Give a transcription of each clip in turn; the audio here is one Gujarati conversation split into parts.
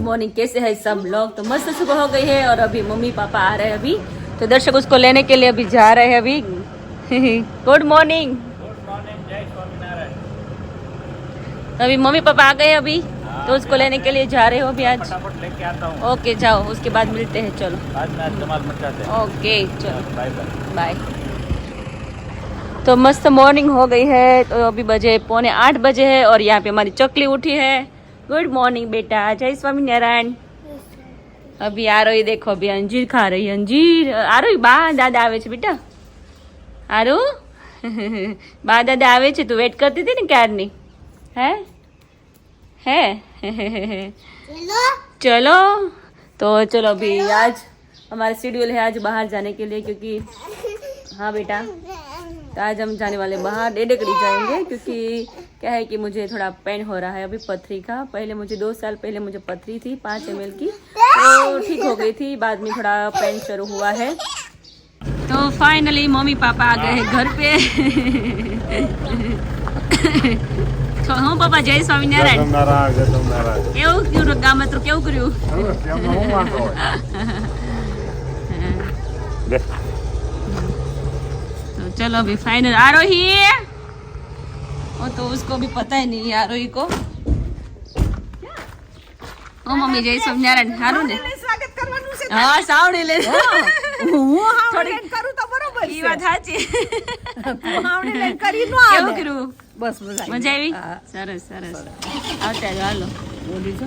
मॉर्निंग, कैसे है सब लोग। तो मस्त सुबह हो गई है और अभी मम्मी पापा आ रहे हैं अभी, तो दर्शक उसको लेने के लिए अभी जा रहे हैं अभी। Good morning. अभी मम्मी पापा आ गए अभी, तो उसको लेने के लिए जा रहे हो अभी। आज फटाफट लेके आता हूँ। ओके जाओ, उसके बाद मिलते हैं। चलो बाद में आज धमाल मचाते हैं। ओके चलो बाय बाय। बाय। तो मस्त मॉर्निंग हो गई है, तो अभी बजे 7:45 बजे है और यहाँ पे हमारी चकली उठी है। गुड मॉर्निंग बेटा, जय स्वामीनारायण। अभी आरोही देखो, अभी अंजीर खा रही है। अंजीर आरोही बा दादा આવે છે બેટા। આરો બા દાદા આવે છે, તું વેટ કરતી હતી ને ક્યારની? है चलो तो चलो अभी आज हमारा शेड्यूल है आज बाहर जाने के लिए, क्योंकि हाँ बेटा, तो आज हम जाने वाले बाहर डेढ़कड़ी जाएंगे, क्योंकि क्या है कि मुझे थोड़ा पेन हो रहा है अभी पथरी का। पहले मुझे 2 साल पहले मुझे पथरी थी 5 ml की, तो ठीक हो गई थी, बाद में थोड़ा पेन शुरू हुआ है। तो फाइनली मम्मी पापा आ गए हैं घर पे। तो હું પપ્પા જય સ્વામિનારાયણ। કેવું કર્યું ગામત્રું, કેવું કર્યું? तो चलो अभी फाइनल आरोही, वो तो उसको भी पता ही नहीं है आरोही को। ओ मम्मी जय स्वामिनारायण। हारू ने સ્વાગત કરવાનું છે। હા સાવડી લે, હું હાવડે કરું તો બરોબર ઈ છે। વાત સાચી। હું હાવડે કરી નો કેવું આવે। કર્યું? બસ મજા મજા આવી? હા। સરસ સરસ। આવતા જો હાલો। બોલી જો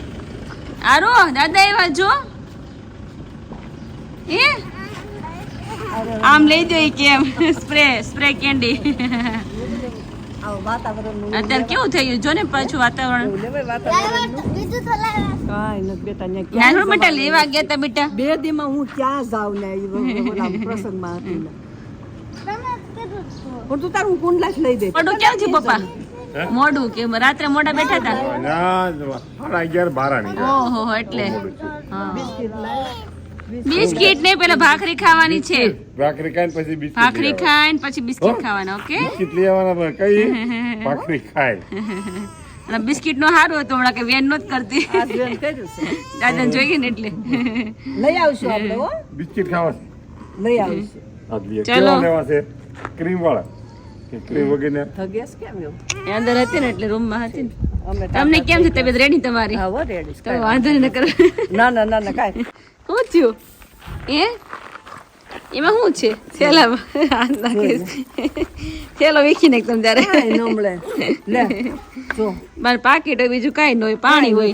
આરો દાદા એવા જો એ આમ લઈ જો કેમ સ્પ્રે સ્પ્રે કેન્ડી। આવ વાતાવરણ નું અત્યારે કેવું થયું જો ને પાછું વાતાવરણ। લેવાય વાતાવરણ કાઈ ન બેટા ને નાનો બેટા લેવા ગયા તા બેટા। 2 દીમાં હું ક્યાં જાવ ને ઓલા પ્રસંગમાં હતી ને પણ તું તારું કુંડલા લઈ દે। મોઢું કેમ છે પપ્પા? મોઢું કે રાત્રે મોઢા બેઠા હતા? ઓહો એટલે હા। બિસ્કિટ ને પેલા ભાખરી ખાવાની છે, ભાખરી ખાઈને પછી બિસ્કિટ ભાખરી ખાઈને પછી બિસ્કિટ ખાવાના। ઓકે બિસ્કિટ લેવાના પણ કઈ ભાખરી ખાય અને બિસ્કિટ નો સારું હતું હમણાં કે વેન નોત કરતી આ જોઈન કર્યું છે। દાદા જોઈએ ને એટલે લઈ આવશું આપણે હો, બિસ્કિટ ખાવા છે લઈ આવશું। આટલી ચલો। કેવા લેવા છે? ક્રીમ વાળા કે ક્રીમ વગેરે? થગેસ કેમ એવું એ અંદર હતી ને એટલે રૂમ માં હતી ને। અમે તમને કેમ છે તબિયત રેડી તમારી? હા હો રેડી તો વાંધો ન કરો। ના ના ના ના કાઈ શું થયું? એમાં શું છે થેલામાં? હાથ નાખીશ થેલો વીખીને એકદમ ત્યારે કાઈ ન મળે લે જો મારે પાકીટ હોય, બીજું કાંઈ ન હોય, પાણી હોય।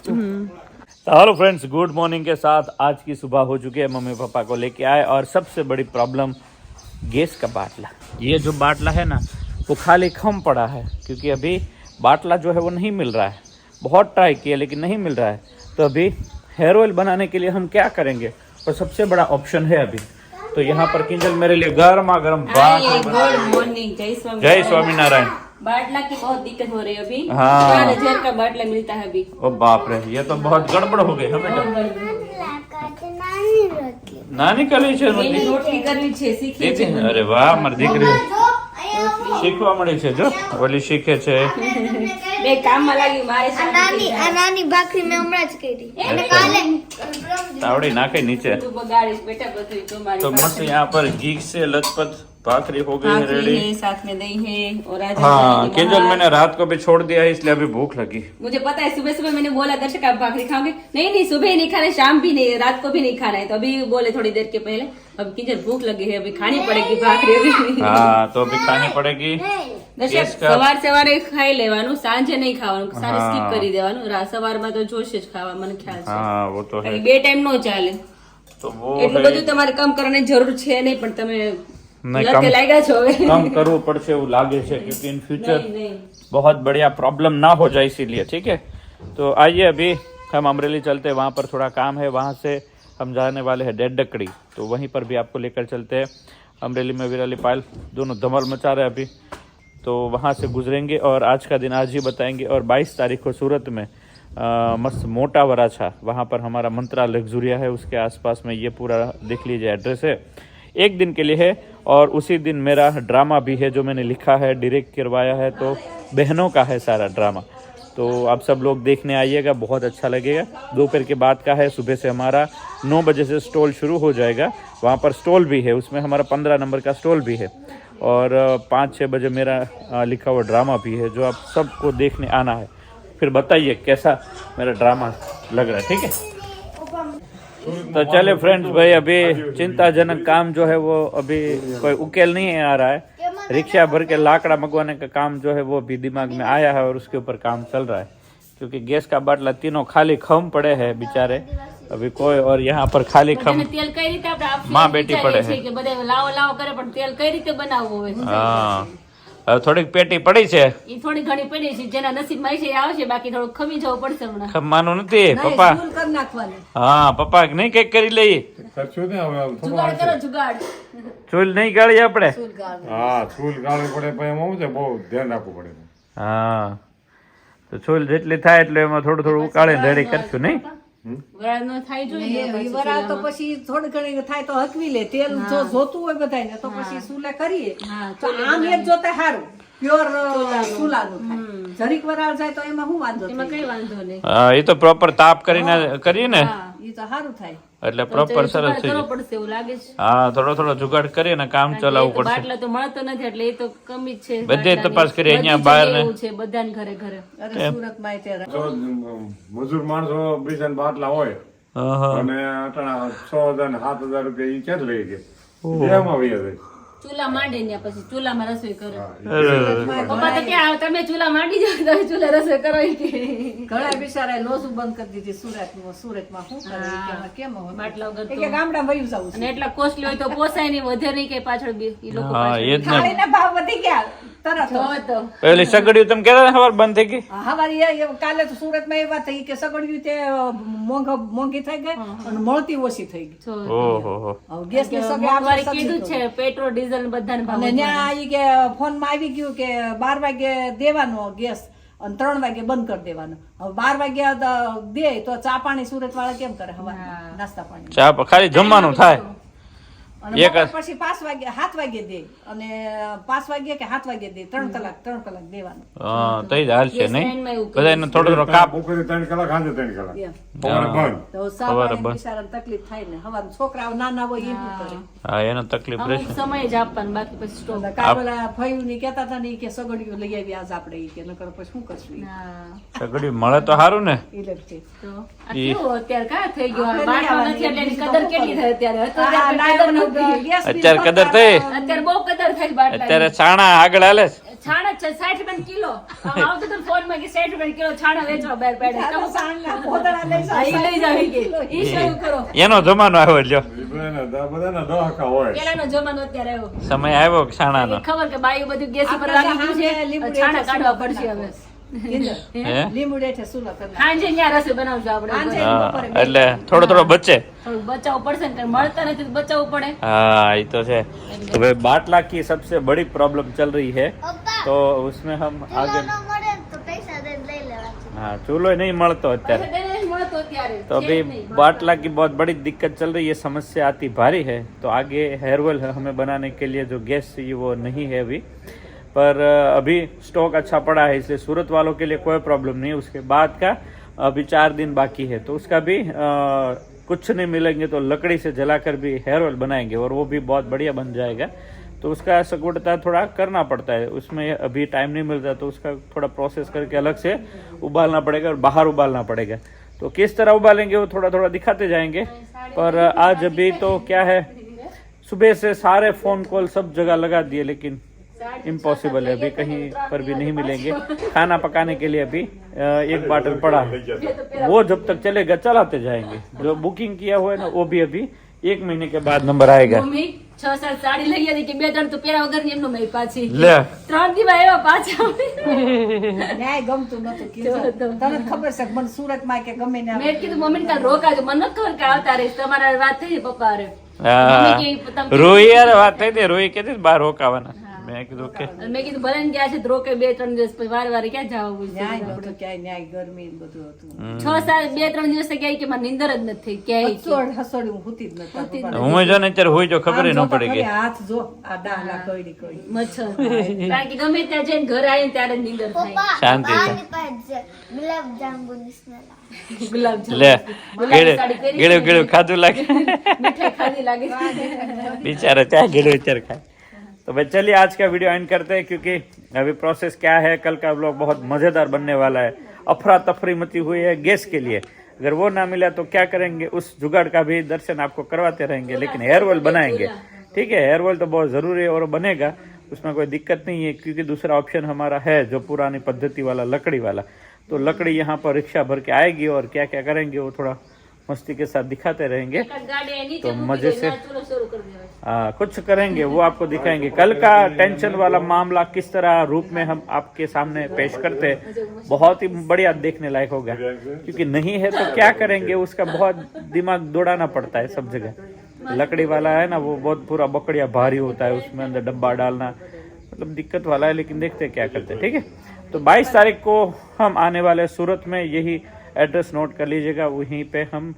तो हेलो फ्रेंड्स, गुड मॉर्निंग के साथ आज की सुबह हो चुकी है। मम्मी पापा को लेके आए और सबसे बड़ी प्रॉब्लम गैस का बाटला। ये जो बाटला है ना वो खाली खम पड़ा है, क्योंकि अभी बाटला जो है वो नहीं मिल रहा है। बहुत ट्राई किया लेकिन नहीं मिल रहा है। तो अभी हेयर ऑयल बनाने के लिए हम क्या करेंगे, और सबसे बड़ा ऑप्शन है अभी तो यहाँ पर किंजल मेरे लिए गर्मा गर्म गुड मॉर्निंग, जय स्वामीनारायण। बाटला की बहुत दिक्कत हो रही है अभी। हाँ। 4000 का बाटला मिलता है अभी। ओ बाप रे, ये तो बहुत गड़बड़ हो गई है बेटा। नानी करी છે એની રોટલી કરવી છે, શીખી છે। દીદી, અરે વાહ મારી દીકરી શીખવા મળી છે। જો ઓલી શીખે છે। બે કામમાં લાગી મારે નાની ભાખરી મેં હમણાં જ કરી અને કાલે તાવડી નાખે નીચે। તું બગાડીશ બેટા બધું તો મારી तो मस्त यहाँ पर घी से लथपथ भाखरी हो गई है भाखरी रेडी। है, साथ में दही है और आज हाँ, जाएंगे किंजल बाहर। मैंने रात को भी छोड़ दिया है इसलिए अभी भूख लगी। मुझे पता है सुबह सुबह मैंने बोला दर्शक आप भाखरी खाओगे? नहीं नहीं, सुबह ही नहीं खाना, शाम भी नहीं, रात को भी नहीं खाना है। तो अभी बोले थोड़ी देर के पहले अब किंजल भूख लगी है, अभी खानी पड़ेगी भाखरी अभी। हाँ तो अभी खानी पड़ेगी। દર્શક ગેસ કા- સવારે ખાઈ લેવાનું, સાંજે નહીં ખાવાનું, સાંજે હા। સ્કીપ કરી દેવાનું। સવારમાં તો જોશે જ ખાવા, મને ખ્યાલ છે। हाँ वो तो है। બાકી બે ટાઈમ નો ચાલે। तो वो એટલું है બધું તમારે કમ કરવાની જરૂર છે નહીં, પણ તમે नहीं, લતે લાગ્યા છો હવે। कम करવું પડશે એવું લાગે છે, क्योंकि इन फ्यूचर नहीं, नहीं। बहुत बढ़िया प्रॉब्लम ना हो जाए इसीलिए। ठीक है, तो आइए अभी हम अमरेली चलते हैं, वहाँ पर थोड़ा काम है। वहाँ से हम जाने वाले हैं डेढ़कड़ी, तो वहीं पर भी आपको लेकर चलते हैं। अमरेली में विराली पायल दोनों धमाल मचा रहे हैं अभी, तो वहाँ से गुजरेंगे और आज का दिन आज ही बताएंगे। और 22 तारीख को सूरत में मस्त मोटा वराछा, वहाँ पर हमारा मंत्रा लग्जुरिया है, उसके आसपास में ये पूरा देख लीजिए एड्रेस है। एक दिन के लिए है और उसी दिन मेरा ड्रामा भी है जो मैंने लिखा है, डायरेक्ट करवाया है, तो बहनों का है सारा ड्रामा। तो तो आप सब लोग देखने आइएगा, बहुत अच्छा लगेगा। दोपहर के बाद का है, सुबह से हमारा 9 बजे से स्टॉल शुरू हो जाएगा। वहाँ पर स्टॉल भी है, उसमें हमारा 15 नंबर का स्टॉल भी है और 5-6 बजे मेरा लिखा हुआ ड्रामा भी है जो आप सबको देखने आना है। फिर बताइए कैसा मेरा ड्रामा लग रहा है, ठीक है। तो चले फ्रेंड्स भाई, अभी चिंताजनक काम जो है वो अभी कोई उकेल नहीं आ रहा है। रिक्शा भर के लाकड़ा मंगवाने का काम जो है वो अभी दिमाग में आया है और उसके ऊपर काम चल रहा है, क्योंकि गैस का बाटला तीनों खाली खम पड़े हैं बेचारे अभी कोई, और यहाँ पर खाली खम तेल कई रीते આપણે माँ बेटी पड़े हैं। કે બધે લાવો લાવો કરે પણ તેલ કઈ રીતે બનાવવું હોય हाँ, હવે થોડીક પેટી પડી છે, ઈ થોડી ઘણી પડી છે, જેના નસીબમાં છે આવશે, બાકી થોડું ખમી જવું પડશે હમણાં. ખમવાનું નથી પપ્પા. ફૂલ કરી નાખવાની. હા પપ્પા નહીં કઈક કરી લઈએ, કરશું ને હવે થોડું જુગાડ કરો જુગાડ. ચૂલ નહીં ગાળી આપણે. હા ચૂલ ગાળવી પડે પણ એમાં શું છે બહુ ધ્યાન રાખવું પડે. હા તો ચૂલ જેટલી થાય એટલે એમાં થોડું થોડું ઉકાળીને રેડી કરશું નહીં. વરાળ ન થાય જોઈએ ઈ વરાળ તો પછી થોડી ઘણી થાય તો હકવી લે. તેલ જો જોતું હોય બધાને તો પછી સુલે કરીએ. તો આમ એક જોતા સારું પ્યોર સુલાનું થાય. જરીક વરાળ જાય તો એમાં શું વાંધો એમાં થાય? કઈ વાંધો નહીં. હા એ તો પ્રોપર તાપ કરીને કરીએ ને ઈ તો સારું થાય. એટલે પ્રોપર સરસ થઈ કરવો જાય. પડશે એવું લાગે છે. હા થોડો થોડો જુગાડ કરીને કામ ચલાવવું પડશે. બાટલા તો મળતો નથી એટલે એ તો કમી જ છે. બધે તપાસ કરી અહીંયા બધી બહાર જગ્યાએ ને એવું છે બધાને ઘરે ઘરે. અરે સુરતમાં તે જો મજૂર માણસો બીજા બાટલા હોય અને અટાણા 6,000 ને 7,000 રૂપિયા ઈ ક્યાં લઈ ગયા એમાં વહી જાય. ચૂલા માંડે ને પછી ચૂલામાં રસોઈ કરે. પપ્પા તો ક્યાં તમે ચૂલા માંડી જાવ તો ચૂલા રસોઈ કરો ઈ કે ઘણા બિચારાએ લોસું બંધ કરી દીધી સુરતમાં શું કરે ઈ કે એમાં કેમ હોય? બાટલા વગર ઈ તો. કે ગામડામાં વયું જવું છે. અને એટલા કોસ્ટલી હોય તો પોસાય નહીં, વધે નહીં કે પાછળ બી ઈ લોકો હા પાછળ. એ જ ને. થાળીના ભાવ વધી ગયા તરત. હવે તો પેલી સગડીઓ તમે કહેતા ને સવાર બંધ થઈ ગઈ. હવારી કાલે તો સુરતમાં એ વાત થઈ કે સગડિયું તે મોંઘી થઈ ગઈ અને મળતી ઓછી થઈ ગઈ. જો ઓહો હવે ગેસની સગે મોંઘવારી આપણે કીધું જ છે, પેટ્રોલ ડીઝલ બધાને ભાવ અને ત્યાં ઈ કે ફોનમાં આવી ગયું કે 12 વાગે દેવાનો ગેસ અને 3 વાગે બંધ કરી દેવાનો. હવે 12 વાગે દે તો ચા પાણી સુરત વાળા કેમ કરે? હવારમાં નાસ્તા પાણી ચા ખાલી જમવાનું થાય. અને બપોર પછી 5 વાગે 7 વાગે દે અને 5 વાગે કે 7 વાગે દે. 3 કલાક દેવાનું. હા તો જ હાલશે નહીં. ટ્રેનમાં એવું બધાને થોડો થોડો કાપ. બપોરે 3 કલાક સાંજે 3 કલાક એમ. સવારે બંધ. તો સા પાણી બિચારાને તકલીફ થાય ને. હવારમાં છોકરાઓ નાના હોય એ શું કરે? હા એનો તકલીફ અમુક રહેશે. સમય જ આપવાનું, બાકી પછી સ્ટોપ. કાબલા ફયું ની કેતા હતા ને ઈ કે સગડિયું લઈ આવી આજ આપણે ઈ કે નકર પછી શું કરશું ઈ? સગડી મળે તો સારું ને. ઇલેક્ટ્રિક તો આ કેવું અત્યારે કાં થઈ ગયું? આપણે બાટલો નહીં નથી એટલે એની આવવાની, કદર કેટલી થાય અત્યારે? આ અત્યારે કદર ડાયવરનું નથી. ગેસ બી અત્યારે કદર થઈ. અત્યારે બહુ કદર થાય છે બાટલાની. અત્યારે છાણા આગળ હાલે છે. છાણા છે 60 રૂપિયા કિલો. આવતું હતું ફોનમાં કે 60 રૂપિયા કિલો છાણા વેચવા બહાર પડે. આ તો સાંજના પોતળા લઈ હા, ઈ લઈ જાવ ઈ કે. ઈ શરૂ કરો. એનો જમાનો આવ્યો લ્યો. બધાના દહાકા હોય. પેલાનો જમાનો અત્યારે આવ્યો. સમય આવ્યો છાણાનો. ખબર કે બાયું બધું ગેસ ઉપર આપણે લાગી ગયું સાંજે લીંબુ છે. છાણા ડેઠે કાઢવા સુલા પડશે હવે. હે લીંબુ ડેઠે સુલા કરી નાખો. સાંજે ન્યા રસોઈ બનાવજો આપણે. સાંજે હા બપોરે એટલે થોડો થોડો બચે. થોડું બચાવવું પડશે ને, કારણ મળતા નથી તો બચાવવું પડે. हाँ ये तो है. तो भाई बाटला की सबसे बड़ी प्रॉब्लम चल रही है, तो उसमें हम आगे મળે તો પૈસા દઈને લઈ લેવા. हाँ चूल्हो नहीं મળતો અત્યારે. પૈસા દઈને જ મળતો અત્યારે. तो अभी बाटला की बहुत बड़ी दिक्कत चल रही है, समस्या आती भारी है. तो आगे हेयर ऑयल हमें बनाने के लिए जो गैस चाहिए वो नहीं है अभी, पर अभी स्टॉक अच्छा पड़ा है, इसलिए सूरत वालों के लिए कोई प्रॉब्लम नहीं है. उसके बाद का अभी 4 दिन बाकी है, तो उसका भी कुछ नहीं मिलेंगे तो लकड़ी से जलाकर भी हेयर ऑयल बनाएंगे और वो भी बहुत बढ़िया बन जाएगा. तो उसका सगुड़ता थोड़ा करना पड़ता है, उसमें अभी टाइम नहीं मिलता, तो उसका थोड़ा प्रोसेस करके अलग से उबालना पड़ेगा और बाहर उबालना पड़ेगा. तो किस तरह उबालेंगे वो थोड़ा थोड़ा दिखाते जाएंगे. पर आज अभी तो क्या है, सुबह से सारे फोन कॉल सब जगह लगा दिए, लेकिन इम्पॉसिबल है, अभी कहीं पर भी नहीं मिलेंगे. खाना पकाने के लिए अभी एक बाटल पड़ा है, वो जब तक चलेगा चलाते जाएंगे. जो बुकिंग किया हुआ है ना वो भी अभी 1 महीने के बाद नंबर आएगा. મમ્મી 6-7 સાડી લઈ આવી કે 2-3 તો પેરા વગર ની એમનું મેં પાછી ले 3 દિવસ આવ્યા પાછા. ન્યાય ગમતું નતું કીધું. તરત ખબર છે કે મને સુરતમાં કે ગમે ને મેં કીધું મમ્મીને કાલ રોકાજો, મને નથી ખબર કે આવતા રહીશ. તમારા વાત થઈ છે પપ્પા હારે. हाँ, મમ્મી કે તમે रोही यार बात થઈ હતી, રોહી કહેતી હતી બહાર રોકાવાના. મેં કીધું ઓકે. મેં કીધું ભલે ને ગયા છે તો રોકે 2-3 દિવસ પછી વારે વારે ક્યાં જવું છે ન્યાય બધું ક્યાંય ન્યાય ગરમી ને બધું હતું 2-3 દિવસ ક્યાંય કે મારે નીંદર જ નથી ક્યાંય હસોડી હું હુતી જ નતા હું જો ને અત્યારે હોય જો ખબર ન પડી ગઈ. હાથ જો આ ડાલા કોઈડી કોઈ મચ્છર કારણ કે ગમે ત્યાં જઈને ઘરે આવીને ત્યારે જ નીંદર થાય પપ્પા શાંતિ છે. બાની પાસે ગુલાબ જાંબુ ની સ્મેલ આવે ગુલાબ લે ગુલાબી સાડી પહેરી ગેળું ગેળું ખાધું લાગે. મીઠાઈ ખાધી લાગે છે बेचारा चाहे गिरो चर खाए. तो भाई चलिए आज का वीडियो एंड करते हैं क्योंकि अभी प्रोसेस क्या है, कल का व्लॉग बहुत मजेदार बनने वाला है. अफरा तफरी मची हुई है गैस के लिए, अगर वो ना मिला तो क्या करेंगे, उस जुगाड़ का भी दर्शन आपको करवाते रहेंगे, लेकिन हेयर ऑयल बनाएंगे. ठीक है, हेयर ऑयल तो बहुत जरूरी है और बनेगा, उसमें कोई दिक्कत नहीं है क्योंकि दूसरा ऑप्शन हमारा है जो पुरानी पद्धति वाला लकड़ी वाला. तो लकड़ी यहाँ पर रिक्शा भर के आएगी और क्या क्या करेंगे वो थोड़ा मस्ती के साथ दिखाते रहेंगे. तो मजे से हाँ कुछ करेंगे वो आपको दिखाएंगे. कल का टेंशन वाला मामला किस तरह रूप में हम आपके सामने पेश करते हैं, बहुत ही बढ़िया देखने लायक होगा. क्योंकि नहीं है तो क्या करेंगे, उसका बहुत दिमाग दौड़ाना पड़ता है सब जगह. लकड़ी वाला है ना वो बहुत पूरा बकड़िया भारी होता है, उसमें अंदर डब्बा डालना मतलब दिक्कत वाला है, लेकिन देखते हैं क्या करते हैं. ठीक है, तो 22 तारीख को हम आने वाले सूरत में, यही एड्रेस नोट कर लीजिएगा. वहीं पे हम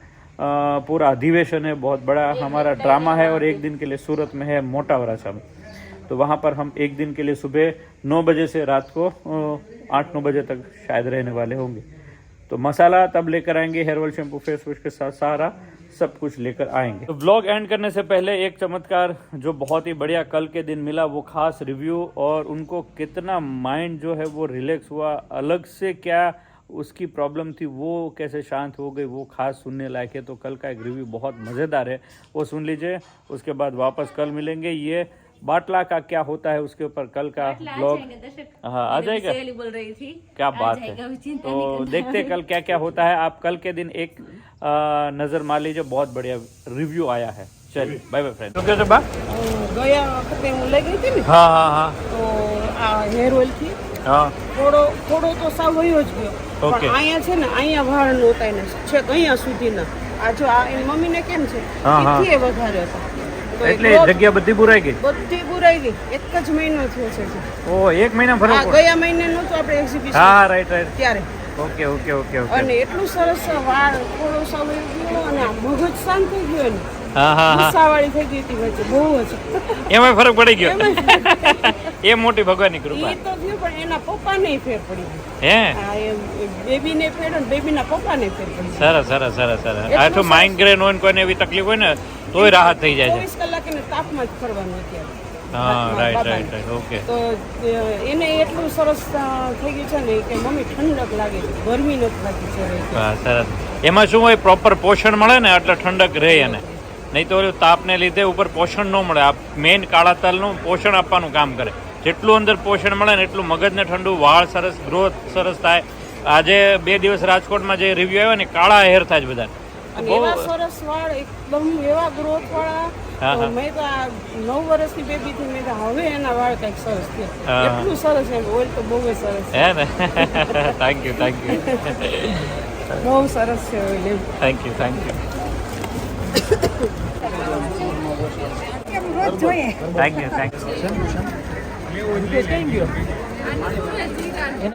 पूरा अधिवेशन है, बहुत बड़ा हमारा ड्रामा है और एक दिन के लिए सूरत में है मोटा वराछा में. तो वहाँ पर हम एक दिन के लिए सुबह 9 बजे से रात को 8-9 बजे तक शायद रहने वाले होंगे. तो मसाला तब लेकर आएंगे, hair oil shampoo face wash के साथ सारा सब कुछ लेकर आएंगे. तो व्लॉग एंड करने से पहले एक चमत्कार जो बहुत ही बढ़िया कल के दिन मिला, वो खास रिव्यू, और उनको कितना माइंड जो है वो रिलैक्स हुआ, अलग से क्या उसकी प्रॉब्लम थी वो कैसे शांत हो गई, वो खास सुनने लायक है. तो कल का एक रिव्यू बहुत मज़ेदार है, वो सुन लीजिए. उसके बाद वापस कल मिलेंगे. ये बाटला का क्या होता है उसके ऊपर कल का ब्लॉग हाँ आ जाएगा. बोल रही थी क्या बात है. तो देखते हैं कल क्या क्या होता है. आप कल के दिन एक नजर मार लीजिए, बहुत बढ़िया रिव्यू आया है. चलिए बाय बाय फ्रेंड. ओके बा ગયા વખતે હું લઈ ગઈ હતી ને हाँ हाँ हाँ તો આ હેર ઓઇલ થી हाँ થોડો તો સાવ વયો જ ગયો ઓકે. પણ અહીંયા છે ને અહીંયા વાળ નહોતા એને છેક અહીંયા સુધીના આ જો આ એની મમ્મીને કેમ છે હા, હા. એથી વધારે હતા તો એટલે એટલો જગ્યા બધી પુરાઈ ગઈ. બધી પુરાઈ ગઈ એક જ મહિનો થયો છે ઓ એક મહિના આ ફરક પડે. ગયા મહિને નહોતું આપણે એક્ઝિબિશન હા રાઈટ રાઈટ. ત્યારે ઓકે ઓકે ઓકે ઓકે. અને એટલું સરસ વાળ થોડો સાવ વયો ગયો અને આ મગજ શાંત થઈ ગયો ને હા હા હા ગુસ્સાવાળી થઈ ગઈ હતી વચ્ચે બહુ જ એમાં ફરક પડી ગયો. એ મોટી ભગવાનની કૃપા. એ તો થયું પણ એના પપ્પાને ફેર પડી ગયો હે આ એમ બેબીને ફેર અને બેબીના પપ્પાને ફેર પડી ગયો સરસ સરસ સરસ સરસ. આ તો માઇગ્રેન હોય ને કોઈને એવી તકલીફ હોય ને તોય રાહત થઈ જાય છે. 24 કલાક એને તાપમાં જ ફરવાનું અત્યારે હા રાઈટ રાઈટ રાઈટ. ઓકે તો એને એટલું સરસ થઈ ગયું છે ને કે મમ્મી ઠંડક લાગે છે, ગરમી નથી લાગતી છે હવે. હા સરસ. એમાં શું હોય, પ્રોપર પોષણ મળે ને એટલે ઠંડક રહે એને, નહીં તો ઓલું તાપને લીધે ઉપર પોષણ ન મળે. આ મેઇન કાળા તલનું પોષણ આપવાનું કામ કરે. જેટલું અંદર પોષણ મળે ને એટલું મગજને ઠંડુ, વાળ સરસ, ગ્રોથ સરસ થાય. આજે 2 દિવસ રાજકોટમાં જે રિવ્યુ આવ્યો ને કાળા હેર થાય છે બધા. અને એવા સરસ વાળ એકદમ એવા ગ્રોથ વાળા. હા, હા. મેં તો આ 9 વર્ષની બેબી થી મેં તો હવે એના વાળ કઈક સરસ હા. થયા. એટલું સરસ એમ ઓઇલ તો બહુ જ સરસ છે. હે ને થેન્ક યુ થેન્ક યુ બહુ સરસ છે ઓઇલ એમ. થેન્ક યુ થેન્ક યુ જોઈએ થેન્ક યુ થેન્ક યુ.